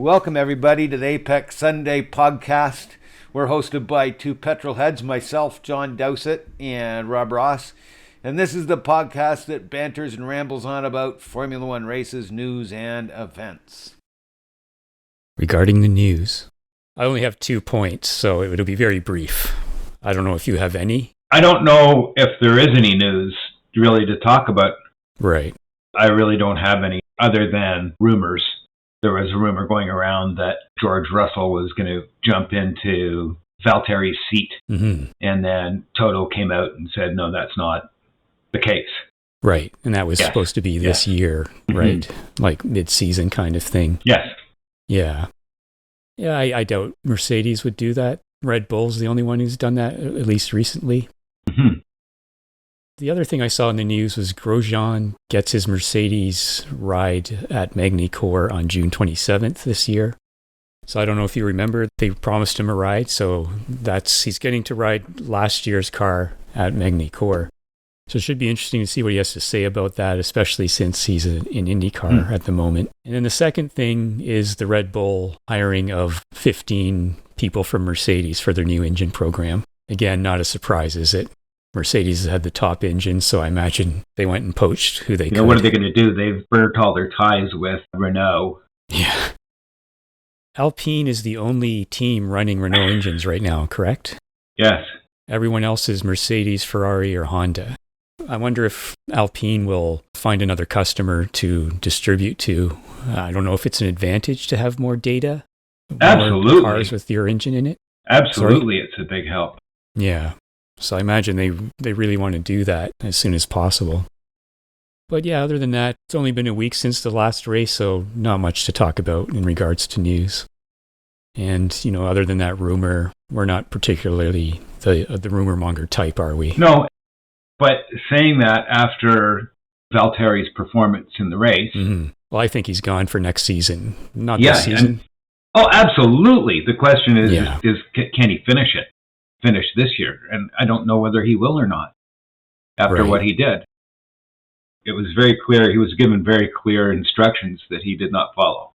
Welcome, everybody, to the Apex Sunday podcast. We're hosted by two petrol heads, myself, John Dowsett, and Rob Ross. And this is the podcast that banters and rambles on about Formula One races, news, and events. Regarding the news, I only have 2 points, so it'll be very brief. I don't know if you have any. I don't know if there is any news really to talk about. Right. I really don't have any other than rumors. There was a rumor going around that George Russell was going to jump into Valtteri's seat. Mm-hmm. And then Toto came out and said, no, that's not the case. Right. And that was supposed to be this year, right? Mm-hmm. Like mid-season kind of thing. Yes. Yeah. Yeah, I doubt Mercedes would do that. Red Bull's the only one who's done that, at least recently. Mm-hmm. The other thing I saw in the news was Grosjean gets his Mercedes ride at Magny-Cours on June 27th this year. So I don't know if you remember, they promised him a ride. So he's getting to ride last year's car at Magny-Cours. So it should be interesting to see what he has to say about that, especially since he's in IndyCar at the moment. And then the second thing is the Red Bull hiring of 15 people from Mercedes for their new engine program. Again, not a surprise, is it? Mercedes had the top engine, so I imagine they went and poached who they could. What are they going to do? They've burnt all their ties with Renault. Yeah. Alpine is the only team running Renault engines right now, correct? Yes. Everyone else is Mercedes, Ferrari, or Honda. I wonder if Alpine will find another customer to distribute to. I don't know if it's an advantage to have more data. Absolutely. More cars with your engine in it. Absolutely, It's a big help. Yeah. So I imagine they really want to do that as soon as possible. But yeah, other than that, it's only been a week since the last race, so not much to talk about in regards to news. And, other than that rumor, we're not particularly the rumor monger type, are we? No, but saying that after Valtteri's performance in the race... Mm-hmm. Well, I think he's gone for next season, not this season. Absolutely. The question is can he finish this year? And I don't know whether he will or not after what he did. It was very clear. He was given very clear instructions that he did not follow.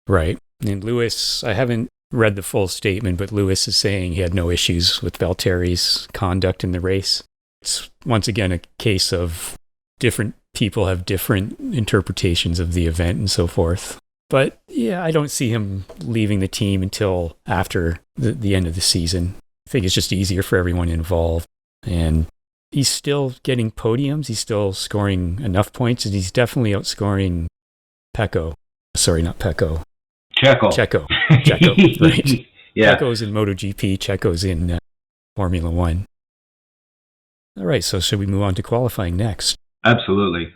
Right. And Lewis, I haven't read the full statement, but Lewis is saying he had no issues with Valtteri's conduct in the race. It's once again a case of different people have different interpretations of the event and so forth. But yeah, I don't see him leaving the team until after the end of the season. I think it's just easier for everyone involved. And he's still getting podiums. He's still scoring enough points. And he's definitely outscoring Pecco. Sorry, not Pecco. Checo, right. Yeah. Checo's in MotoGP. Checo's in Formula One. All right, so should we move on to qualifying next? Absolutely.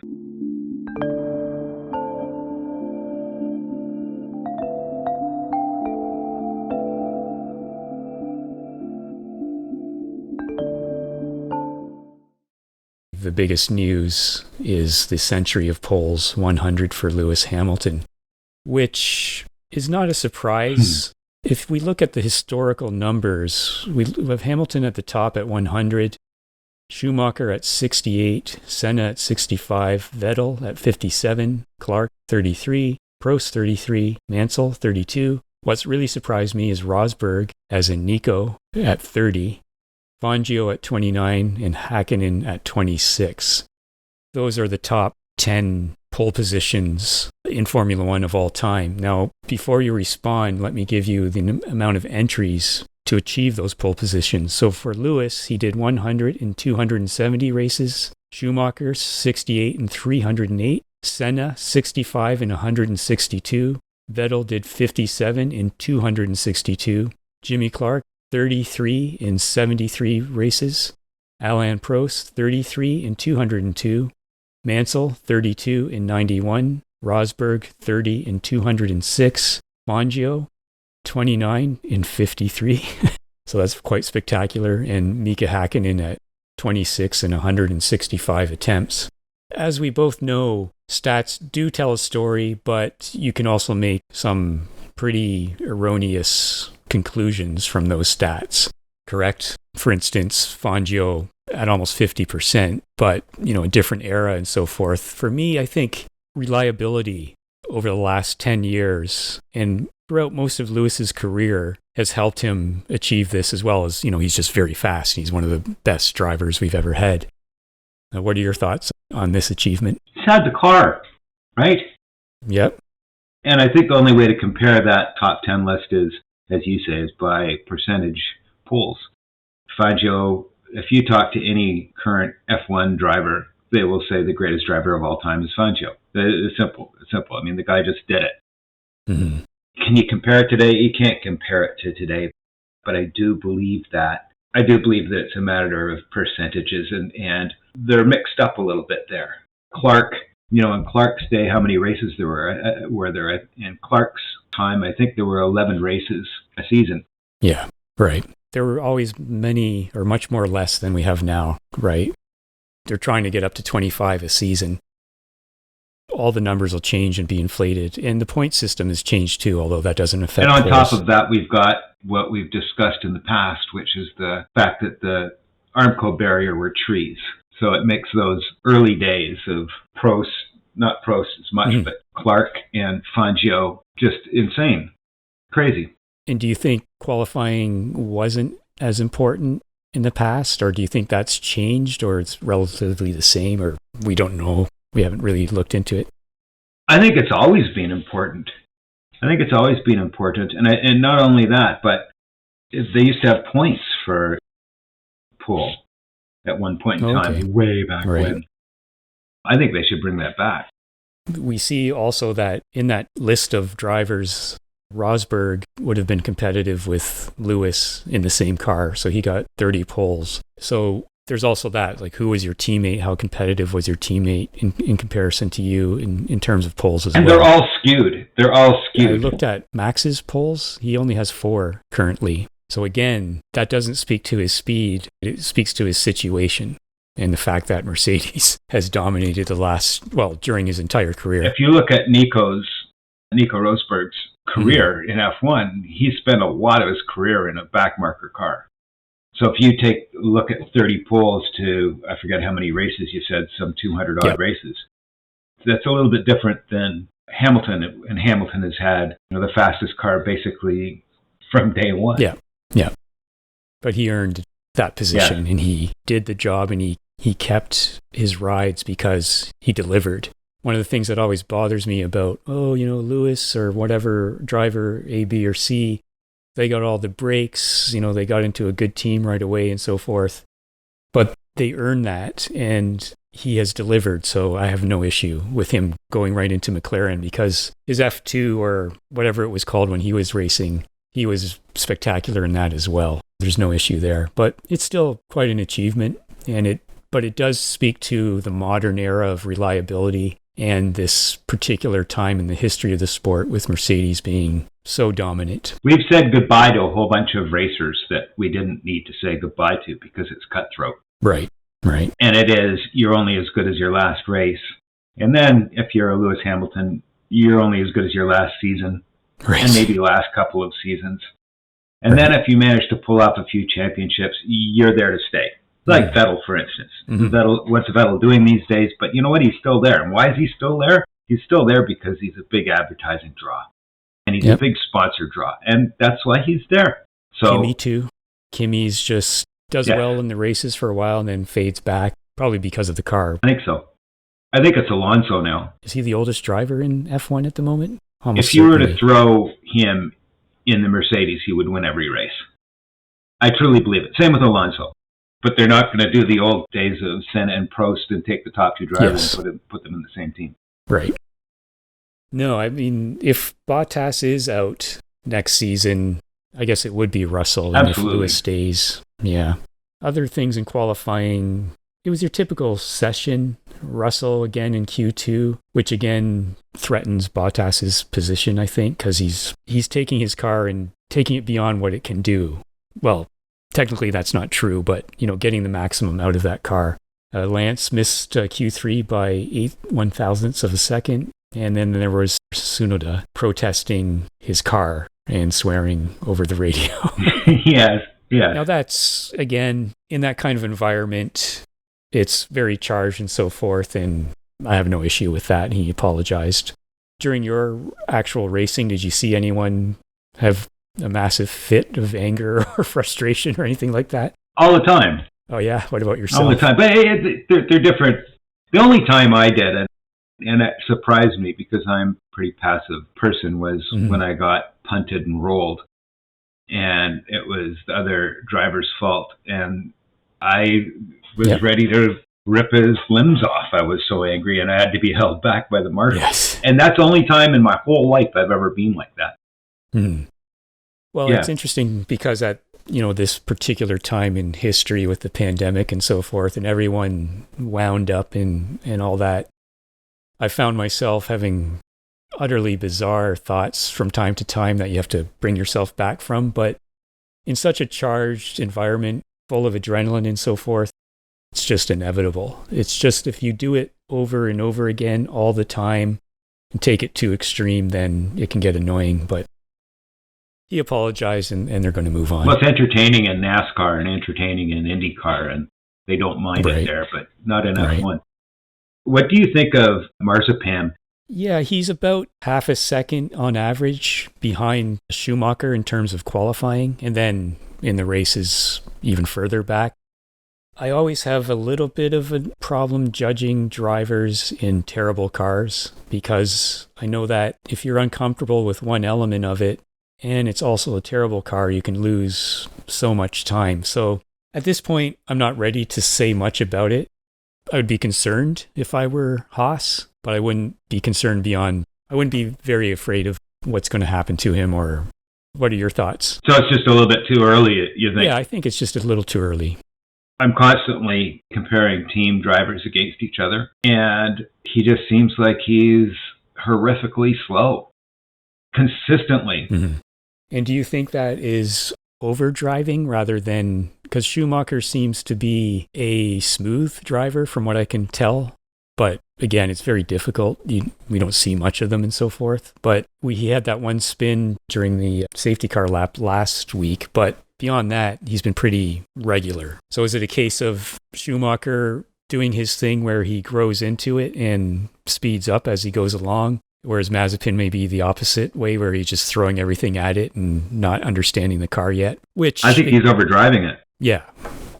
The biggest news is the Century of Poles 100 for Lewis Hamilton, which is not a surprise. If we look at the historical numbers, we have Hamilton at the top at 100, Schumacher at 68, Senna at 65, Vettel at 57, Clark 33, Prost 33, Mansell 32. What's really surprised me is Rosberg, as in Nico, at 30. Fangio at 29 and Häkkinen at 26. Those are the top 10 pole positions in Formula One of all time. Now, before you respond, let me give you the amount of entries to achieve those pole positions. So for Lewis, he did 100 in 270 races. Schumacher, 68 in 308. Senna, 65 in 162. Vettel did 57 in 262. Jimmy Clark, 33 in 73 races. Alain Prost, 33 in 202. Mansell, 32 in 91. Rosberg, 30 in 206. Fangio, 29 in 53. So that's quite spectacular. And Mika Häkkinen at 26 in 165 attempts. As we both know, stats do tell a story, but you can also make some pretty erroneous conclusions from those stats, correct? For instance, Fangio at almost 50%, but, a different era and so forth. For me, I think reliability over the last 10 years and throughout most of Lewis's career has helped him achieve this, as well as, he's just very fast. He's one of the best drivers we've ever had. What are your thoughts on this achievement? He's had the car, right? Yep. And I think the only way to compare that top 10 list is, as you say, is by percentage polls. Fangio, if you talk to any current F1 driver, they will say the greatest driver of all time is Fangio. It's simple. It's simple. I mean, the guy just did it. Mm-hmm. Can you compare it today? You can't compare it to today. But I do believe that it's a matter of percentages, and they're mixed up a little bit there. Clark, in Clark's day, how many races there were there? In Clark's time, I think there were 11 races a season. Yeah, right. There were always many, or much more less than we have now, right? They're trying to get up to 25 a season. All the numbers will change and be inflated. And the point system has changed too, although that doesn't affect And on polls. top of that, we've got what we've discussed in the past, which is the fact that the Armco barrier were trees. So it makes those early days of Prost, not Prost as much, but Clark and Fangio just insane. Crazy. And do you think qualifying wasn't as important in the past, or do you think that's changed, or it's relatively the same, or we don't know? We haven't really looked into it. I think it's always been important. And not only that, but they used to have points for pole at one point in time, way back when. I think they should bring that back. We see also that in that list of drivers, Rosberg would have been competitive with Lewis in the same car, so he got 30 poles. So there's also that, like, who was your teammate? How competitive was your teammate in comparison to you in terms of poles as well? And they're all skewed. I looked at Max's poles. He only has 4 currently. So again, that doesn't speak to his speed. It speaks to his situation and the fact that Mercedes has dominated during his entire career. If you look at Nico Rosberg's career in F1, he spent a lot of his career in a backmarker car. So if you look at 30 poles to, I forget how many races you said, some 200 odd races, that's a little bit different than Hamilton. And Hamilton has had the fastest car basically from day one. Yeah. But he earned that position and he did the job, and he kept his rides because he delivered. One of the things that always bothers me about, Lewis or whatever driver A, B, or C, they got all the breaks, they got into a good team right away and so forth. But they earned that, and he has delivered. So I have no issue with him going right into McLaren, because his F2 or whatever it was called when he was racing, he was spectacular in that as well. There's no issue there. But it's still quite an achievement, but it does speak to the modern era of reliability and this particular time in the history of the sport with Mercedes being so dominant. We've said goodbye to a whole bunch of racers that we didn't need to say goodbye to because it's cutthroat. Right. And it is, you're only as good as your last race. And then if you're a Lewis Hamilton, you're only as good as your last season and maybe last couple of seasons. And then if you manage to pull off a few championships, you're there to stay. Like Vettel, for instance. What's Vettel doing these days? But you know what? He's still there. And why is he still there? He's still there because he's a big advertising draw. And he's a big sponsor draw. And that's why he's there. So Kimi too. Kimi's just does well in the races for a while and then fades back, probably because of the car. I think so. I think it's Alonso now. Is he the oldest driver in F1 at the moment? If you were to throw him in the Mercedes, he would win every race. I truly believe it. Same with Alonso. But they're not going to do the old days of Senna and Prost and take the top 2 drivers and put them in the same team. Right. No, I mean, if Bottas is out next season, I guess it would be Russell. Absolutely. And if Lewis stays, Other things in qualifying, it was your typical session. Russell again in Q2, which again threatens Bottas's position, I think, because he's taking his car and taking it beyond what it can do. Well, technically that's not true, but getting the maximum out of that car. Lance missed Q3 by 8/1000ths of a second, and then there was Tsunoda protesting his car and swearing over the radio. Yes. Now that's, again, in that kind of environment, it's very charged and so forth, and I have no issue with that. He apologized. During your actual racing, did you see anyone have a massive fit of anger or frustration or anything like that? All the time. Oh, yeah? What about yourself? All the time. But they're different. The only time I did it, and it surprised me because I'm a pretty passive person, was when I got punted and rolled. And it was the other driver's fault. And I was ready to rip his limbs off. I was so angry, and I had to be held back by the marshal. Yes. And that's the only time in my whole life I've ever been like that. Well, it's interesting because at this particular time in history with the pandemic and so forth, and everyone wound up and all that, I found myself having utterly bizarre thoughts from time to time that you have to bring yourself back from. But in such a charged environment, full of adrenaline and so forth, it's just inevitable. It's just if you do it over and over again all the time and take it too extreme, then it can get annoying. But he apologized and they're going to move on. Well, it's entertaining in NASCAR and entertaining in IndyCar, and they don't mind it there, but not in F1. What do you think of Marzipan? Yeah, he's about half a second on average behind Schumacher in terms of qualifying, and then in the races even further back. I always have a little bit of a problem judging drivers in terrible cars because I know that if you're uncomfortable with one element of it, and it's also a terrible car, you can lose so much time. So at this point, I'm not ready to say much about it. I would be concerned if I were Haas, but I wouldn't be concerned beyond, I wouldn't be very afraid of what's going to happen to him. Or what are your thoughts? So it's just a little bit too early, you think? Yeah, I think it's just a little too early. I'm constantly comparing team drivers against each other, and he just seems like he's horrifically slow, consistently. And do you think that is overdriving rather than, because Schumacher seems to be a smooth driver from what I can tell, but again, it's very difficult. We don't see much of them and so forth, but he had that one spin during the safety car lap last week, but beyond that, he's been pretty regular. So is it a case of Schumacher doing his thing where he grows into it and speeds up as he goes along, whereas Mazepin may be the opposite way where he's just throwing everything at it and not understanding the car yet? Which I think he's overdriving it. Yeah,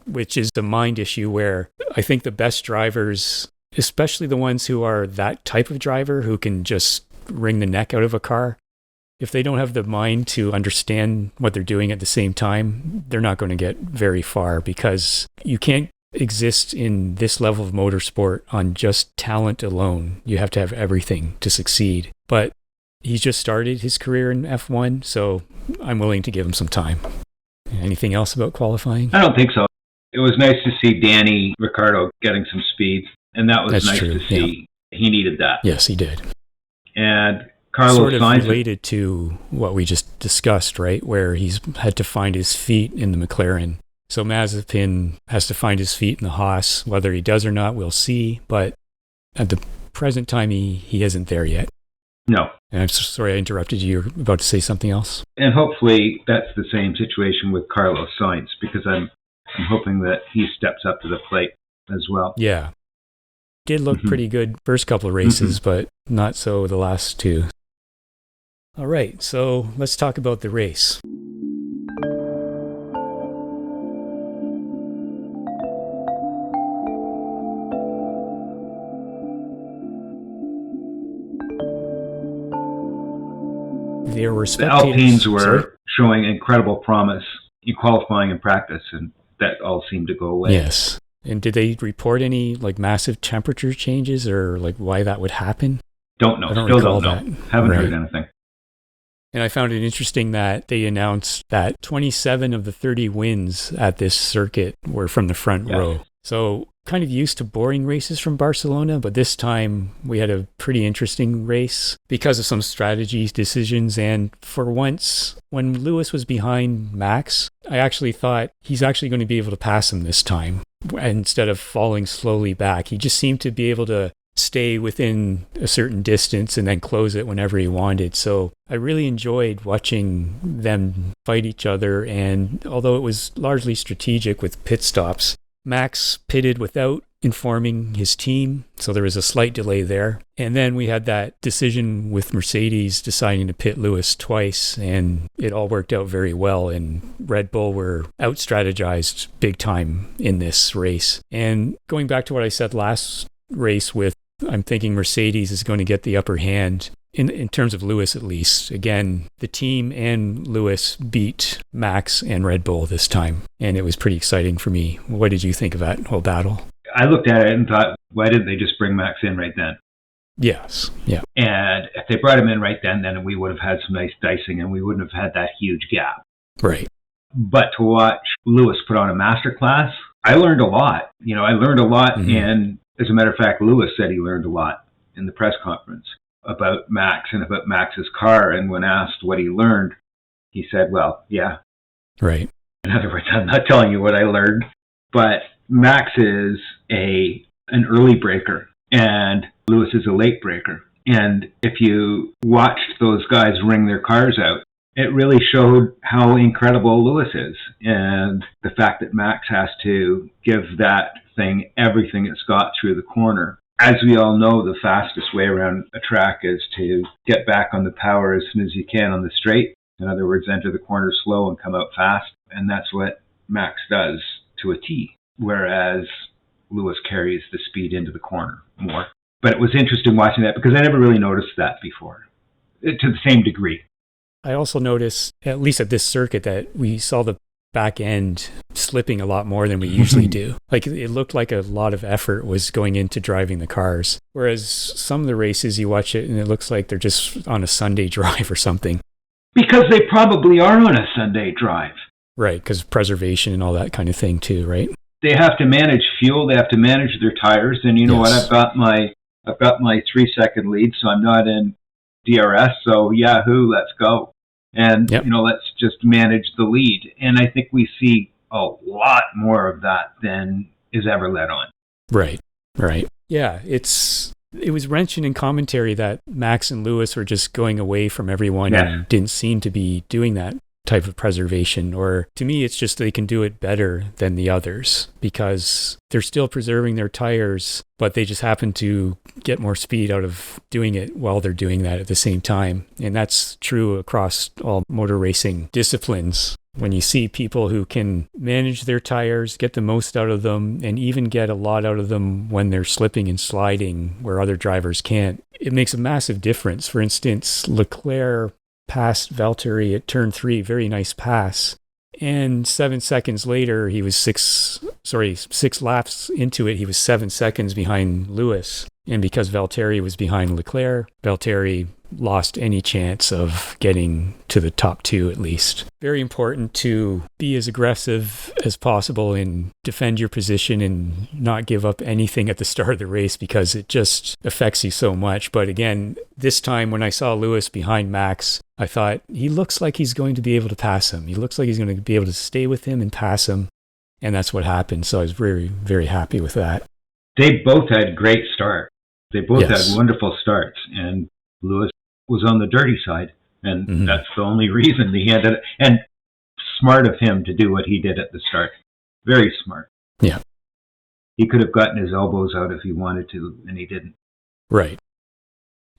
which is the mind issue where I think the best drivers, especially the ones who are that type of driver who can just wring the neck out of a car, if they don't have the mind to understand what they're doing at the same time, they're not going to get very far, because you can't exist in this level of motorsport on just talent alone. You have to have everything to succeed. But he's just started his career in F1, so I'm willing to give him some time. Anything else about qualifying? I don't think so. It was nice to see Danny Ricciardo getting some speed, and that was That's nice true. to see. Yeah. He needed that. Yes, he did. And Carlos sort of Sainz related to what we just discussed, right? Where he's had to find his feet in the McLaren. So Mazepin has to find his feet in the Haas. Whether he does or not, we'll see. But at the present time, he isn't there yet. No. And I'm sorry I interrupted you. You're about to say something else. And hopefully that's the same situation with Carlos Sainz, because I'm hoping that he steps up to the plate as well. Yeah. Did look pretty good first couple of races, but not so the last two. All right, so let's talk about the race. There were spectators. The Alpines were showing incredible promise in qualifying and practice, and that all seemed to go away. Yes. And did they report any massive temperature changes or why that would happen? Don't know. Still don't know. Haven't heard anything. And I found it interesting that they announced that 27 of the 30 wins at this circuit were from the front row. So kind of used to boring races from Barcelona, but this time we had a pretty interesting race because of some strategy decisions. And for once, when Lewis was behind Max, I actually thought he's actually going to be able to pass him this time instead of falling slowly back. He just seemed to be able to stay within a certain distance and then close it whenever he wanted. So I really enjoyed watching them fight each other. And although it was largely strategic with pit stops, Max pitted without informing his team. So there was a slight delay there. And then we had that decision with Mercedes deciding to pit Lewis twice, and it all worked out very well. And Red Bull were out-strategized big time in this race. And going back to what I said last race with, I'm thinking Mercedes is going to get the upper hand in terms of Lewis, at least. Again, the team and Lewis beat Max and Red Bull this time, and it was pretty exciting for me. What did you think of that whole battle? I looked at it and thought, why didn't they just bring Max in right then? Yes, yeah. And if they brought him in right then we would have had some nice dicing and we wouldn't have had that huge gap. Right. But to watch Lewis put on a masterclass, I learned a lot. I learned a lot, and as a matter of fact, Lewis said he learned a lot in the press conference about Max and about Max's car. And when asked what he learned, he said, well, yeah. Right. In other words, I'm not telling you what I learned, but Max is an early breaker and Lewis is a late breaker. And if you watched those guys ring their cars out, it really showed how incredible Lewis is. And the fact that Max has to give that thing everything it's got through the corner. As we all know, the fastest way around a track is to get back on the power as soon as you can on the straight. In other words, enter the corner slow and come out fast. And that's what Max does to a T, whereas Lewis carries the speed into the corner more. But it was interesting watching that because I never really noticed that before, to the same degree. I also noticed, at least at this circuit, that we saw the back end slipping a lot more than we usually do. Like, it looked like a lot of effort was going into driving the cars. Whereas some of the races, you watch it and it looks like they're just on a Sunday drive or something. Because they probably are on a Sunday drive. Right, because of preservation and all that kind of thing too, right? They have to manage fuel, they have to manage their tires, and you know what, I've got my 3-second lead, so I'm not in DRS, so yahoo, let's go. And, let's just manage the lead. And I think we see a lot more of that than is ever let on. Right. Yeah, it was mentioned in commentary that Max and Lewis were just going away from everyone and didn't seem to be doing that type of preservation. Or to me, it's just they can do it better than the others because they're still preserving their tires, but they just happen to get more speed out of doing it while they're doing that at the same time. And that's true across all motor racing disciplines. When you see people who can manage their tires, get the most out of them, and even get a lot out of them when they're slipping and sliding where other drivers can't, it makes a massive difference. For instance, Leclerc passed Valtteri at turn 3, very nice pass. And 7 seconds later, he was 6 laps into it, he was 7 seconds behind Lewis. And because Valtteri was behind Leclerc, Valtteri lost any chance of getting to the top 2 at least. Very important to be as aggressive as possible and defend your position and not give up anything at the start of the race because it just affects you so much. But again, this time when I saw Lewis behind Max, I thought, he looks like he's going to be able to pass him. He looks like he's going to be able to stay with him and pass him. And that's what happened. So I was very, very happy with that. They both had great starts. They both had wonderful starts. And Lewis was on the dirty side. And that's the only reason he had it. And smart of him to do what he did at the start. Very smart. Yeah. He could have gotten his elbows out if he wanted to, and he didn't. Right.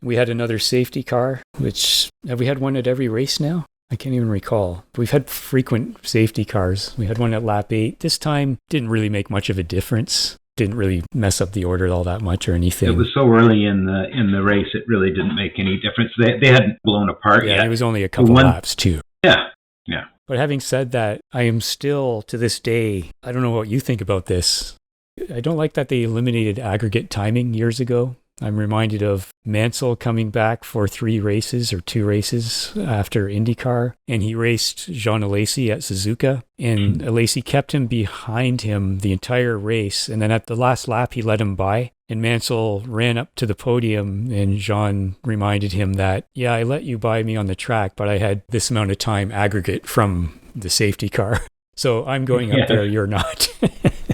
We had another safety car, which, have we had one at every race now? I can't even recall. We've had frequent safety cars. We had one at lap 8. This time didn't really make much of a difference. Didn't really mess up the order all that much or anything. It was so early in the race, it really didn't make any difference. They hadn't blown apart yet. Yeah, it was only a couple laps too. Yeah. But having said that, I am still, to this day, I don't know what you think about this. I don't like that they eliminated aggregate timing years ago. I'm reminded of Mansell coming back for 3 races or 2 races after IndyCar, and he raced Jean Alesi at Suzuka, and Alesi kept him behind him the entire race, and then at the last lap he let him by, and Mansell ran up to the podium, and Jean reminded him that, yeah, I let you by me on the track, but I had this amount of time aggregate from the safety car, so I'm going up there, you're not.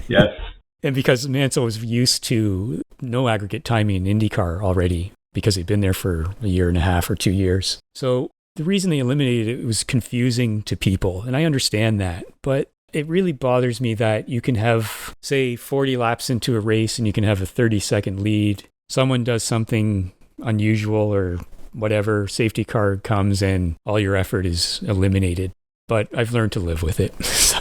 Yes. And because Mansell was used to no aggregate timing in IndyCar already, because they'd been there for a year and a half or 2 years. So the reason they eliminated it was confusing to people, and I understand that. But it really bothers me that you can have, say, 40 laps into a race and you can have a 30-second lead. Someone does something unusual or whatever, safety car comes and all your effort is eliminated. But I've learned to live with it. So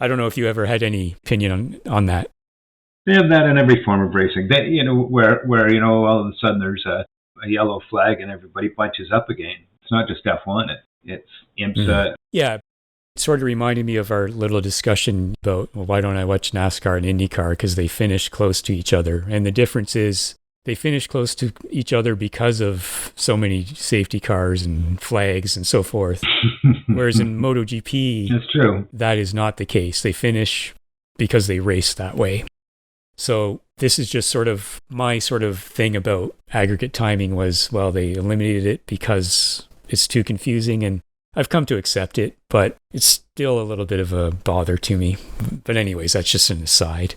I don't know if you ever had any opinion on that. They have that in every form of racing. They, where all of a sudden there's a yellow flag and everybody bunches up again. It's not just F1. It's IMSA. Yeah. It sort of reminded me of our little discussion about, well, why don't I watch NASCAR and IndyCar? Because they finish close to each other. And the difference is they finish close to each other because of so many safety cars and flags and so forth. Whereas in MotoGP, that's true. That is not the case. They finish because they race that way. So this is just sort of my sort of thing about aggregate timing was, well, they eliminated it because it's too confusing, and I've come to accept it, but it's still a little bit of a bother to me. But anyways, that's just an aside.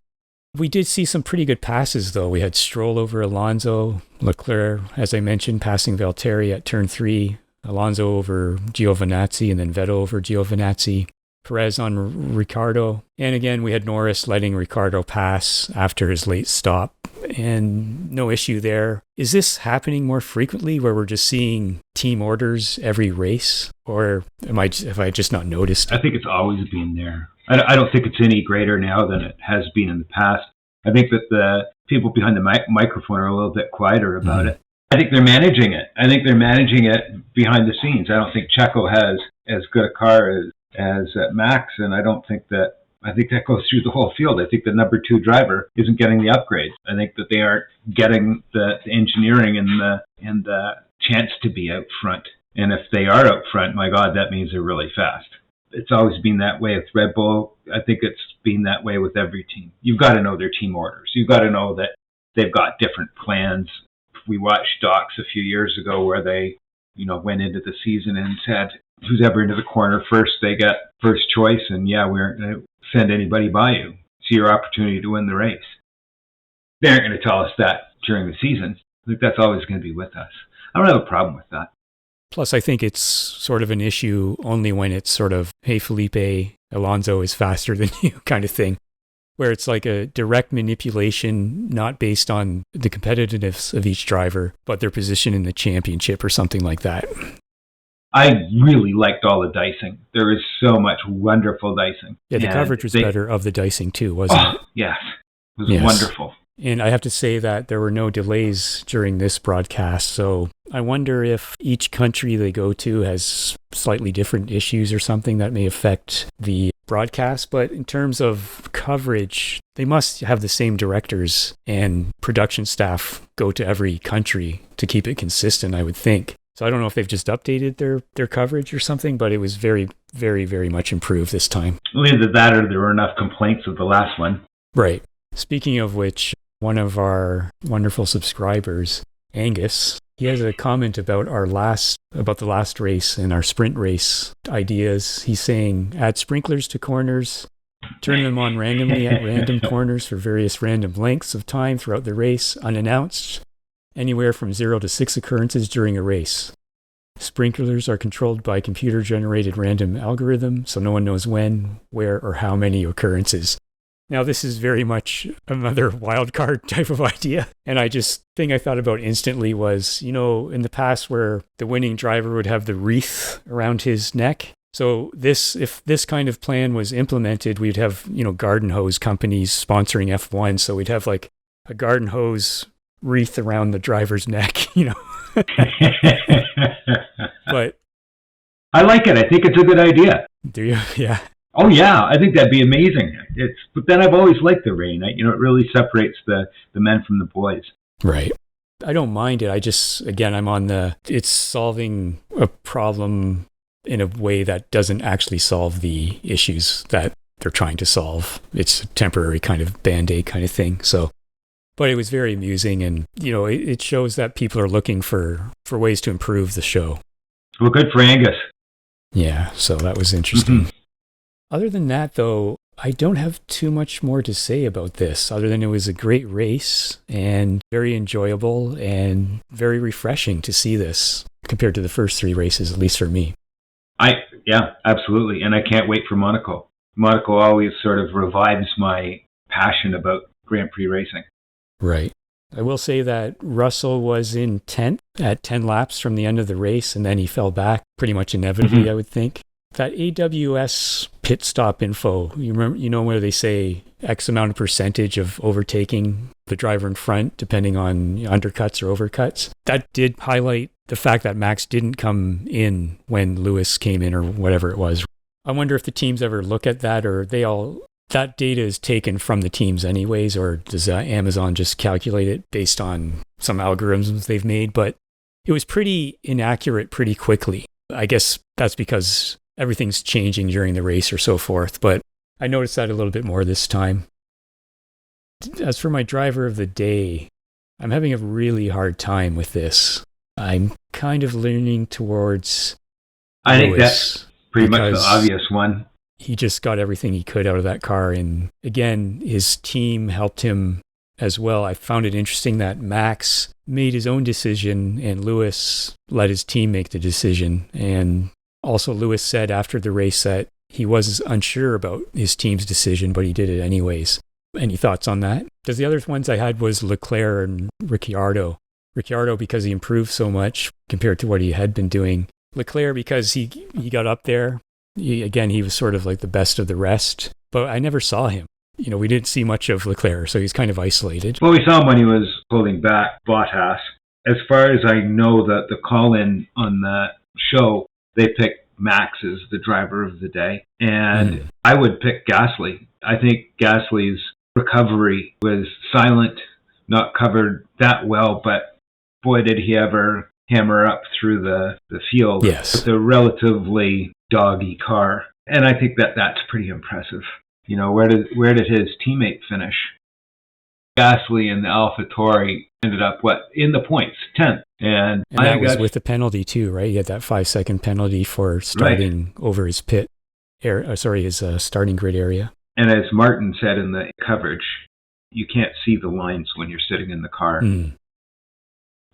We did see some pretty good passes, though. We had Stroll over Alonso, Leclerc, as I mentioned, passing Valtteri at turn 3, Alonso over Giovinazzi, and then Vettel over Giovinazzi, Perez on Ricciardo. And again, we had Norris letting Ricciardo pass after his late stop, and no issue there. Is this happening more frequently where we're just seeing team orders every race, or have I just not noticed? I think it's always been there. I don't think it's any greater now than it has been in the past. I think that the people behind the microphone are a little bit quieter about it. I think they're managing it. I think they're managing it behind the scenes. I don't think Checo has as good a car as Max, and I think that goes through the whole field. I think the number 2 driver isn't getting the upgrades. I think that they aren't getting the engineering and the chance to be out front. And if they are out front, my God, that means they're really fast. It's always been that way with Red Bull. I think it's been that way with every team. You've got to know their team orders. You've got to know that they've got different plans. We watched docs a few years ago where they, went into the season and said, who's ever into the corner first, they get first choice, and we aren't going to send anybody by you. It's your opportunity to win the race. They aren't going to tell us that during the season. I think that's always going to be with us. I don't have a problem with that. Plus, I think it's sort of an issue only when it's sort of, hey, Felipe, Alonso is faster than you kind of thing, where it's like a direct manipulation, not based on the competitiveness of each driver, but their position in the championship or something like that. I really liked all the dicing. There was so much wonderful dicing. Yeah, the coverage was better of the dicing too, wasn't it? Yes. It was wonderful. And I have to say that there were no delays during this broadcast, so I wonder if each country they go to has slightly different issues or something that may affect the broadcast. But in terms of coverage, they must have the same directors and production staff go to every country to keep it consistent, I would think. So I don't know if they've just updated their coverage or something, but it was very, very, very much improved this time. Well, either that or there were enough complaints with the last one. Right. Speaking of which, one of our wonderful subscribers, Angus, he has a comment about the last race and our sprint race ideas. He's saying, add sprinklers to corners, turn them on randomly at random corners for various random lengths of time throughout the race, unannounced, anywhere from 0 to 6 occurrences during a race. Sprinklers are controlled by computer-generated random algorithm, so no one knows when, where, or how many occurrences. Now, this is very much another wild card type of idea. And thing I thought about instantly was, in the past where the winning driver would have the wreath around his neck. So if this kind of plan was implemented, we'd have, garden hose companies sponsoring F1. So we'd have like a garden hose wreath around the driver's neck, But I like it. I think it's a good idea. Do you? Yeah. Oh yeah, I think that'd be amazing. But then I've always liked the rain. It really separates the men from the boys. Right. I don't mind it. It's solving a problem in a way that doesn't actually solve the issues that they're trying to solve. It's a temporary kind of Band-Aid kind of thing. So, but it was very amusing, and it shows that people are looking for ways to improve the show. Well, good for Angus. Yeah, so that was interesting. Mm-hmm. Other than that, though, I don't have too much more to say about this, other than it was a great race and very enjoyable and very refreshing to see this compared to the first 3 races, at least for me. Yeah, absolutely. And I can't wait for Monaco. Monaco always sort of revives my passion about Grand Prix racing. Right. I will say that Russell was in 10th at 10 laps from the end of the race, and then he fell back pretty much inevitably, I would think. That AWS pit stop info, you know where they say X amount of percentage of overtaking the driver in front, depending on undercuts or overcuts? That did highlight the fact that Max didn't come in when Lewis came in or whatever it was. I wonder if the teams ever look at that, or that data is taken from the teams anyways, or does Amazon just calculate it based on some algorithms they've made? But it was pretty inaccurate pretty quickly. I guess that's because everything's changing during the race or so forth, but I noticed that a little bit more this time. As for my driver of the day, I'm having a really hard time with this. I'm kind of leaning towards I Lewis, think that's pretty much the obvious one. He just got everything he could out of that car. And again, his team helped him as well. I found it interesting that Max made his own decision and Lewis let his team make the decision. And also Lewis said after the race that he was unsure about his team's decision, but he did it anyways. Any thoughts on that? Because the other ones I had was Leclerc and Ricciardo. Ricciardo because he improved so much compared to what he had been doing. Leclerc because he got up there. He was sort of like the best of the rest, but I never saw him. We didn't see much of Leclerc, so he's kind of isolated. Well, we saw him when he was pulling back Bottas. As far as I know, that the call-in on that show, they picked Max as the driver of the day, and I would pick Gasly. I think Gasly's recovery was silent, not covered that well, but boy, did he ever hammer up through the field with a relatively doggy car. And I think that's pretty impressive. Where did his teammate finish? Gasly and the AlphaTauri ended up, in the points, 10th. And that was with the penalty too, right? He had that 5-second penalty for starting over his his starting grid area. And as Martin said in the coverage, you can't see the lines when you're sitting in the car.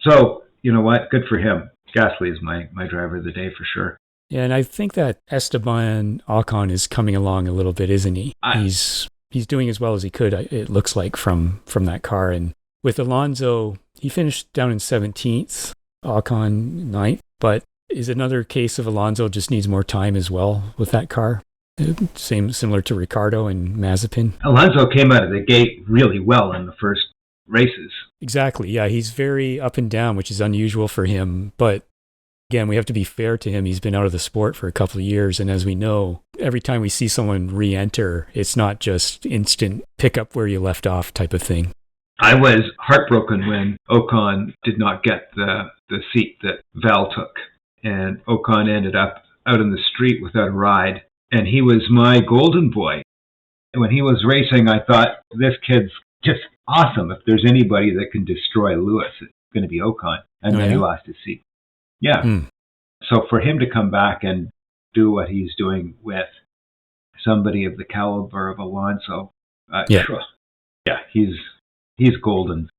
So, you know what? Good for him. Gasly is my driver of the day for sure. Yeah, and I think that Esteban Ocon is coming along a little bit, isn't he? He's doing as well as he could, it looks like, from that car. And with Alonso, he finished down in 17th, Ocon 9th, but is another case of Alonso just needs more time as well with that car. Similar to Ricciardo and Mazepin. Alonso came out of the gate really well in the first races. Exactly, yeah. He's very up and down, which is unusual for him. But again, we have to be fair to him. He's been out of the sport for a couple of years. And as we know, every time we see someone re-enter, it's not just instant pick up where you left off type of thing. I was heartbroken when Ocon did not get the seat that Val took. And Ocon ended up out in the street without a ride. And he was my golden boy. When he was racing, I thought, this kid's just awesome. If there's anybody that can destroy Lewis, it's going to be Ocon. And then he lost his seat. Yeah. So for him to come back and do what he's doing with somebody of the caliber of Alonso, he's golden.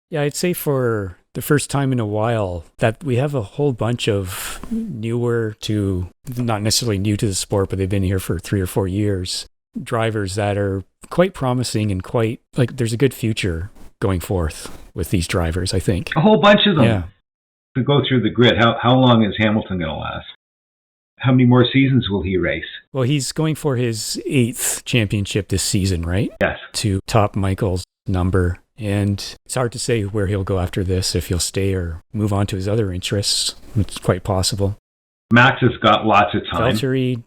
Yeah, I'd say for the first time in a while that we have a whole bunch of newer to, not necessarily new to the sport, but they've been here for 3 or 4 years, drivers that are quite promising and quite, there's a good future going forth with these drivers, I think. A whole bunch of them. Yeah. To go through the grid, how long is Hamilton going to last? How many more seasons will he race? Well, he's going for his 8th championship this season, right? Yes. To top Michael's number. And it's hard to say where he'll go after this, if he'll stay or move on to his other interests. It's quite possible. Max has got lots of time. Valtteri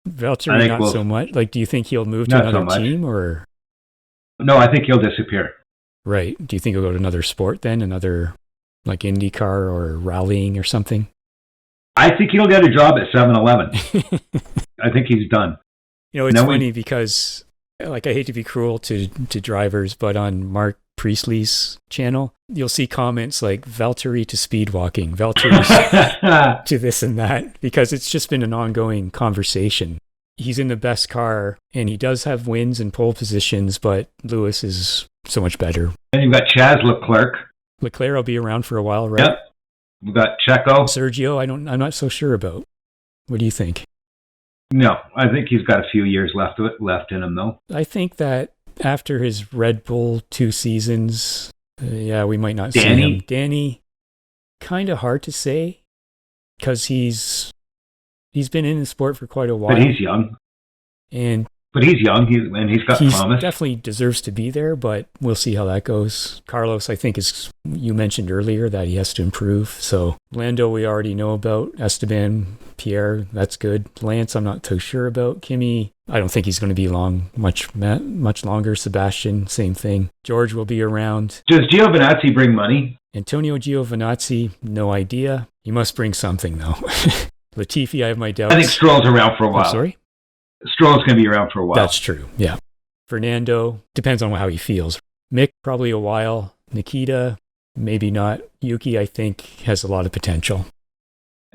not so much. Do you think he'll move to another team or? No, I think he'll disappear. Right. Do you think he'll go to another sport then? Another IndyCar or rallying or something? I think he'll get a job at 7-Eleven. I think he's done. It's funny because, I hate to be cruel to drivers, but on Mark Priestley's channel, you'll see comments like Valtteri to speed walking, Valtteri to this and that, because it's just been an ongoing conversation. He's in the best car, and he does have wins and pole positions, but Lewis is so much better. And you've got Chaz Leclerc. Leclerc will be around for a while, right? Yep. We've got Checo. Sergio, I'm not so sure about. What do you think? No, I think he's got a few years left in him, though. I think that after his Red Bull 2 seasons, we might not see him. Danny, kind of hard to say, because he's been in the sport for quite a while. But he's young. But he's young, and he's got promise. He definitely deserves to be there, but we'll see how that goes. Carlos, I think, you mentioned earlier that he has to improve. So Lando, we already know about. Esteban, Pierre, that's good. Lance, I'm not too sure about. Kimi, I don't think he's going to be much longer. Sebastian, same thing. George will be around. Does Giovinazzi bring money? Antonio Giovinazzi, no idea. He must bring something, though. Latifi, I have my doubts. I think Stroll's around for a while. I'm sorry? Stroll's going to be around for a while. That's true, yeah. Fernando, depends on how he feels. Mick, probably a while. Nikita, maybe not. Yuki, I think, has a lot of potential.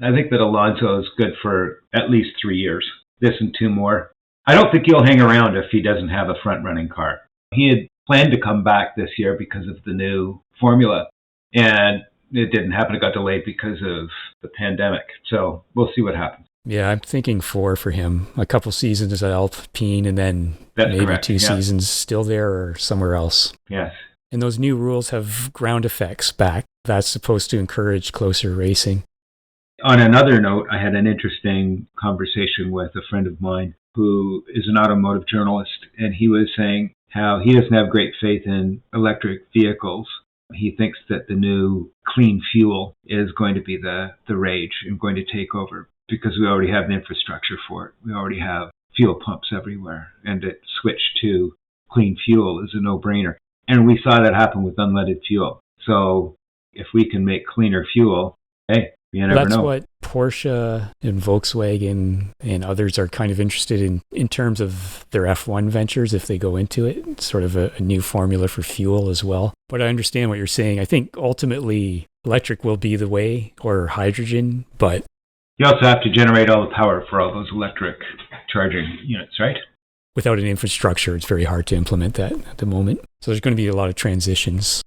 I think that Alonso is good for at least 3 years. This and 2 more. I don't think he'll hang around if he doesn't have a front-running car. He had planned to come back this year because of the new formula, and it didn't happen. It got delayed because of the pandemic. So we'll see what happens. Yeah, I'm thinking 4 for him. A couple seasons at Alpine, and then maybe correct. 2 seasons still there or somewhere else. Yes. And those new rules have ground effects back. That's supposed to encourage closer racing. On another note, I had an interesting conversation with a friend of mine who is an automotive journalist, and he was saying how he doesn't have great faith in electric vehicles. He thinks that the new clean fuel is going to be the rage and going to take over, because we already have the infrastructure for it. We already have fuel pumps everywhere, and to switch to clean fuel is a no-brainer. And we saw that happen with unleaded fuel. So if we can make cleaner fuel, hey, you never know. That's what Porsche and Volkswagen and others are kind of interested in terms of their F1 ventures, if they go into it. It's sort of a new formula for fuel as well. But I understand what you're saying. I think ultimately electric will be the way, or hydrogen, but you also have to generate all the power for all those electric charging units, right? Without an infrastructure, it's very hard to implement that at the moment. So there's going to be a lot of transitions.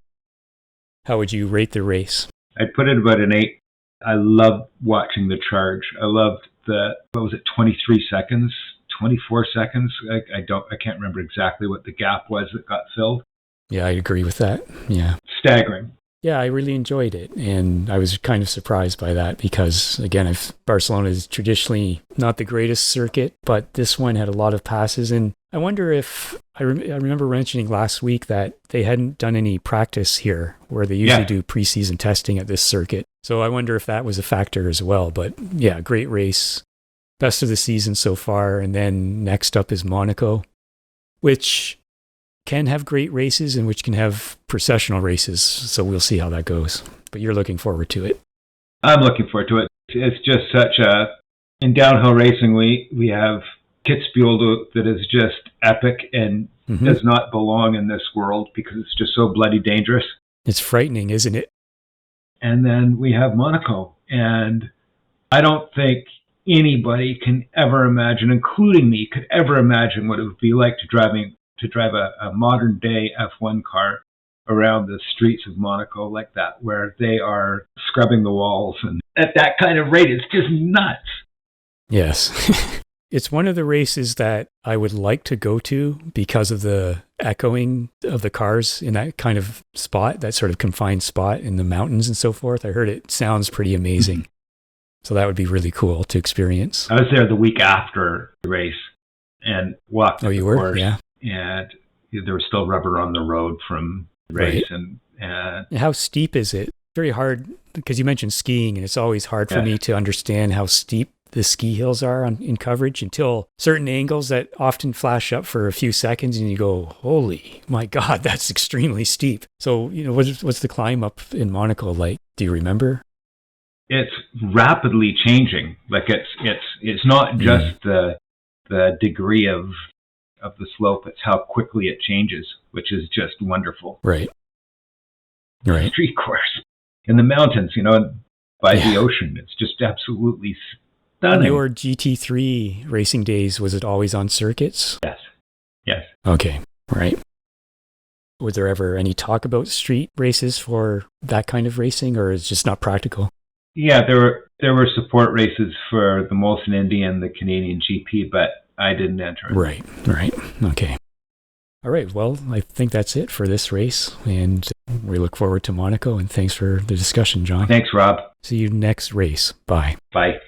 How would you rate the race? I'd put it about an 8. I loved watching the charge. I loved 23 seconds, 24 seconds? I can't remember exactly what the gap was that got filled. Yeah, I agree with that. Yeah. Staggering. Yeah, I really enjoyed it, and I was kind of surprised by that because, again, Barcelona is traditionally not the greatest circuit, but this one had a lot of passes, and I wonder if, I remember mentioning last week that they hadn't done any practice here, where they usually do preseason testing at this circuit, so I wonder if that was a factor as well, but yeah, great race, best of the season so far, and then next up is Monaco, which can have great races and which can have processional races. So we'll see how that goes. But you're looking forward to it. I'm looking forward to it. It's just in downhill racing, we have Kitzbühel that is just epic and does not belong in this world because it's just so bloody dangerous. It's frightening, isn't it? And then we have Monaco. And I don't think anybody can ever imagine, including me, could ever imagine what it would be like to drive a modern day F1 car around the streets of Monaco like that, where they are scrubbing the walls, and at that kind of rate, it's just nuts. Yes. It's one of the races that I would like to go to because of the echoing of the cars in that kind of spot, that sort of confined spot in the mountains and so forth. I heard it sounds pretty amazing. So that would be really cool to experience. I was there the week after the race and walked the course. Yeah. And there was still rubber on the road from the race. Right. And how steep is it? Very hard, because you mentioned skiing, and it's always hard for me to understand how steep the ski hills are in coverage until certain angles that often flash up for a few seconds, and you go, holy, my God, that's extremely steep. So, what's the climb up in Monaco like? Do you remember? It's rapidly changing. Like it's not just the degree of the slope, it's how quickly it changes, which is just wonderful. Right. Street course in the mountains, by the ocean. It's just absolutely stunning. On your GT3 racing days, was it always on circuits? Yes. Okay, right. Was there ever any talk about street races for that kind of racing, or is it just not practical? Yeah, there There were support races for the Molson Indy and the Canadian GP, but I didn't enter it. Right. Okay. All right. Well, I think that's it for this race, and we look forward to Monaco, and thanks for the discussion, John. Thanks, Rob. See you next race. Bye. Bye.